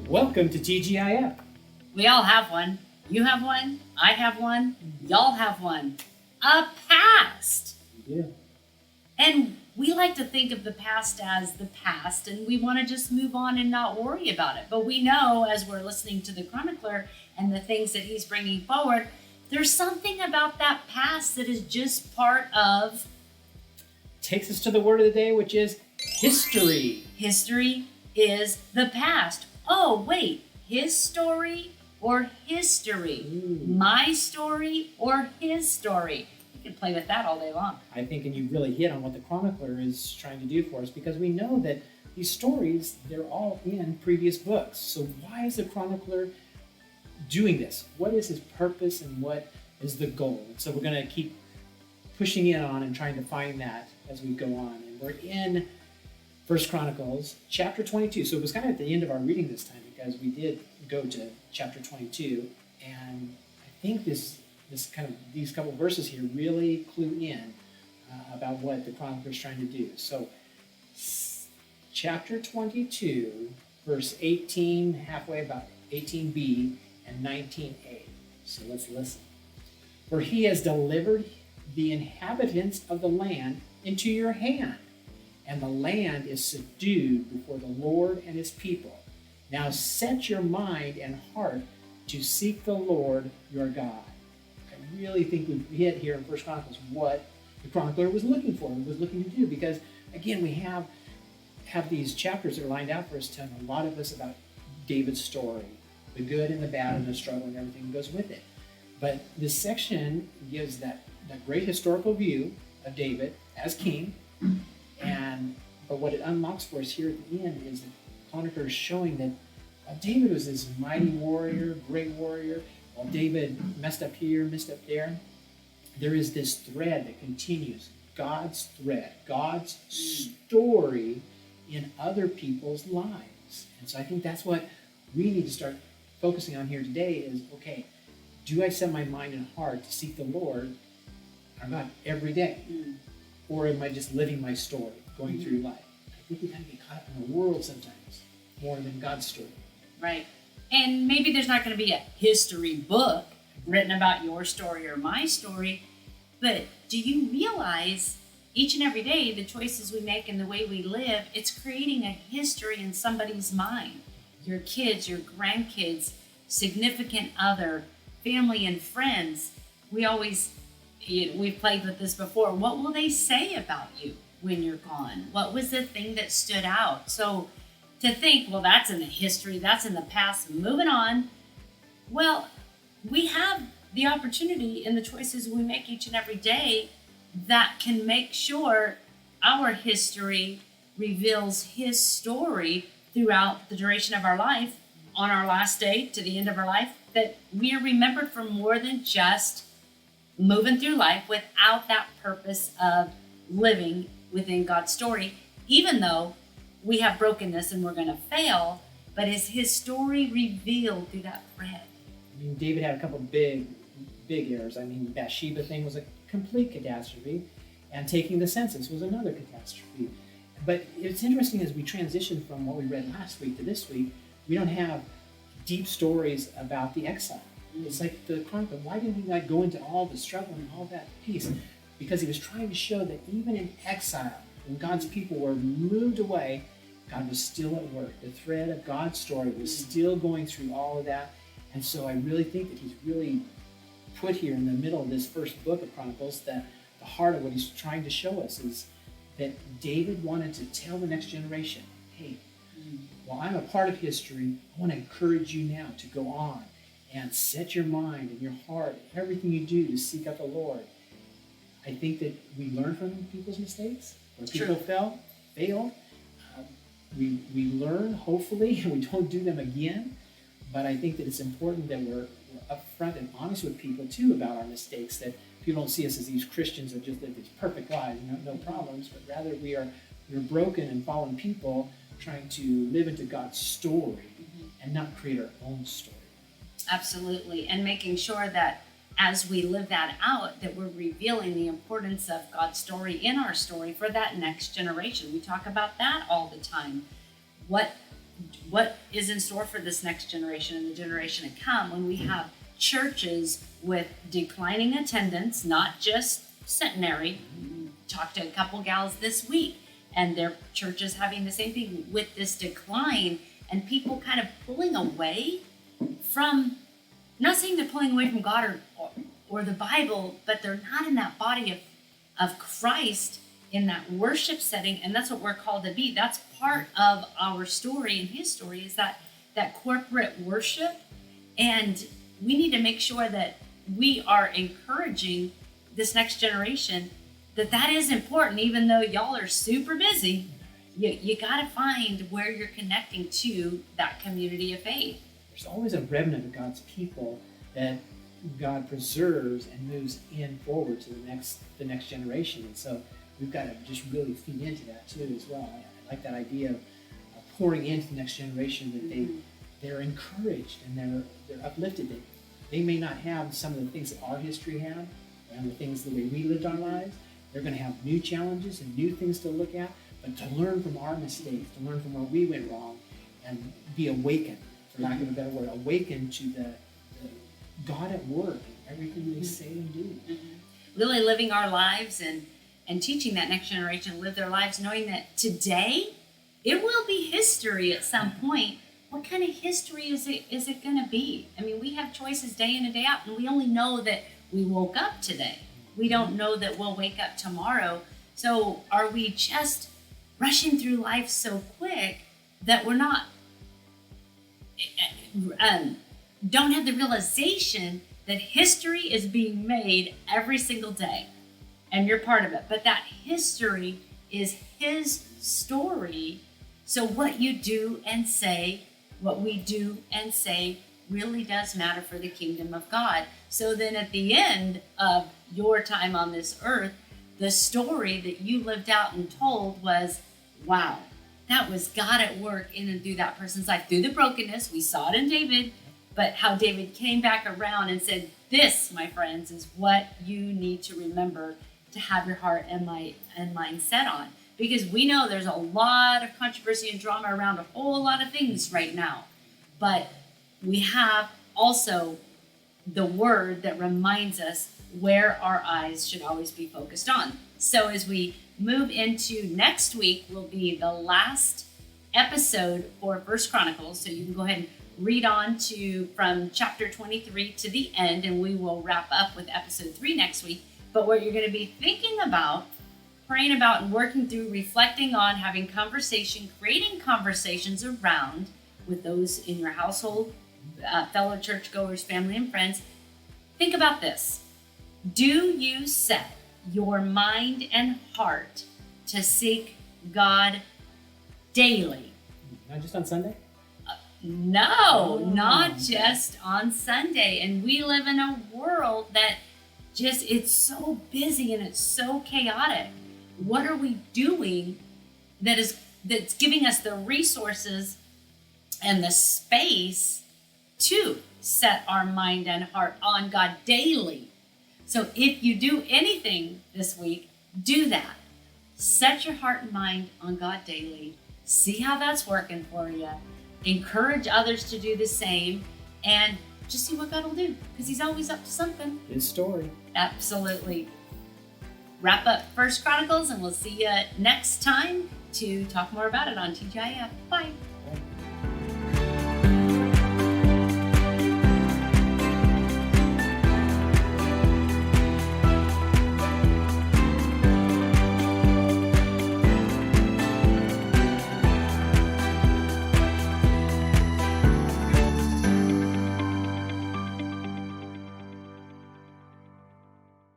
Welcome to TGIF. We all have one. You have one. I have one. Y'all have one. A past. Yeah. And we like to think of the past as the past, and we want to just move on and not worry about it. But we know, as we're listening to the chronicler and the things that he's bringing forward, there's something about that past that is just part of... Takes us to the word of the day, which is history. History is the past. Oh, wait. His story or history? My story or his story? You can play with that all day long. I think, and you really hit on what the chronicler is trying to do for us, because we know that these stories, they're all in previous books. So why is the chronicler doing this? What is his purpose and what is the goal? And so we're going to keep pushing in on and trying to find that as we go on. And we're in 1 Chronicles chapter 22. So it was kind of at the end of our reading this time, because we did go to chapter 22. And I think these couple verses here really clue in about what the chronicler is trying to do. So chapter 22, verse 18, halfway about 18b and 19a. So let's listen. For he has delivered the inhabitants of the land into your hand, and the land is subdued before the Lord and his people. Now set your mind and heart to seek the Lord your God. I really think we've hit here in 1 Chronicles what the chronicler was looking for and was looking to do, because again, we have these chapters that are lined out for us, telling a lot of us about David's story, the good and the bad and the struggle and everything that goes with it. But this section gives that great historical view of David as king, but what it unlocks for us here at the end is the chronicler is showing that David was this mighty warrior, great warrior. While David messed up here, messed up there, there is this thread that continues, God's thread, God's story in other people's lives. And so I think that's what we need to start focusing on here today is, okay, do I set my mind and heart to seek the Lord, our God, every day? Or am I just living my story, going through life? I think we kind of get caught up in the world sometimes, more than God's story. Right. And maybe there's not going to be a history book written about your story or my story, but do you realize each and every day the choices we make and the way we live, it's creating a history in somebody's mind. Your kids, your grandkids, significant other, family and friends. We've played with this before. What will they say about you when you're gone? What was the thing that stood out? So to think, well, that's in the history, that's in the past, moving on. Well, we have the opportunity in the choices we make each and every day that can make sure our history reveals his story throughout the duration of our life, on our last day to the end of our life, that we are remembered for more than just moving through life without that purpose of living within God's story, even though we have brokenness and we're going to fail, but is his story revealed through that thread? I mean, David had a couple big errors. I mean, Bathsheba thing was a complete catastrophe, and taking the census was another catastrophe. But it's interesting as we transition from what we read last week to this week, we don't have deep stories about the exile. It's like the chronicler, why didn't he go into all the struggle and all that peace? Because he was trying to show that even in exile, when God's people were moved away, God was still at work. The thread of God's story was still going through all of that. And so I really think that he's really put here in the middle of this first book of Chronicles that the heart of what he's trying to show us is that David wanted to tell the next generation, hey, while I'm a part of history, I want to encourage you now to go on and set your mind and your heart, everything you do to seek out the Lord. I think that we learn from people's mistakes. Where people fail. We learn, hopefully, and we don't do them again. But I think that it's important that we're upfront and honest with people, too, about our mistakes, that people don't see us as these Christians that just live these perfect lives, no problems, but rather we're broken and fallen people trying to live into God's story and not create our own story. Absolutely. And making sure that as we live that out, that we're revealing the importance of God's story in our story for that next generation. We talk about that all the time. What what is in store for this next generation and the generation to come when we have churches with declining attendance, not just Centenary. Talked to a couple gals this week, and their churches having the same thing with this decline, and people kind of pulling away from, not saying they're pulling away from God or the Bible, but they're not in that body of Christ in that worship setting, and that's what we're called to be. That's part of our story and his story, is that corporate worship, and we need to make sure that we are encouraging this next generation that is important. Even though y'all are super busy, you got to find where you're connecting to that community of faith. There's always a remnant of God's people that God preserves and moves in forward to the next generation. And so we've got to just really feed into that too as well. I like that idea of pouring into the next generation, that they're encouraged and they're uplifted. They may not have some of the things that our history had and the things the way we lived our lives. They're going to have new challenges and new things to look at, but to learn from our mistakes, to learn from where we went wrong, and be awakened, for lack of a better word, awakened to the God at work in everything they say and do. Really living our lives and teaching that next generation to live their lives, knowing that today it will be history at some point. What kind of history is it going to be? I mean, we have choices day in and day out, and we only know that we woke up today. We don't know that we'll wake up tomorrow. So are we just rushing through life so quick that we're not, don't have the realization that history is being made every single day, and you're part of it. But that history is his story. So what you do and say, what we do and say, really does matter for the kingdom of God. So then at the end of your time on this earth, the story that you lived out and told was, wow, that was God at work in and through that person's life, through the brokenness. We saw it in David, but how David came back around and said, this, my friends, is what you need to remember to have your heart and mind set on. Because we know there's a lot of controversy and drama around a whole lot of things right now. But we have also the word that reminds us where our eyes should always be focused on. So as we move into next week, will be the last episode for First Chronicles. So you can go ahead and read on to from chapter 23 to the end, and we will wrap up with episode 3 next week. But what you're going to be thinking about, praying about, and working through, reflecting on, having conversation, creating conversations around with those in your household, fellow churchgoers, family, and friends. Think about this. Do you set your mind and heart to seek God daily? Not just on Sunday? No, not just on Sunday. And we live in a world that it's so busy and it's so chaotic. What are we doing that's giving us the resources and the space to set our mind and heart on God daily? So if you do anything this week, do that. Set your heart and mind on God daily. See how that's working for you. Encourage others to do the same, and just see what God will do, because he's always up to something. His story. Absolutely. Wrap up First Chronicles, and we'll see you next time to talk more about it on TGIF. Bye.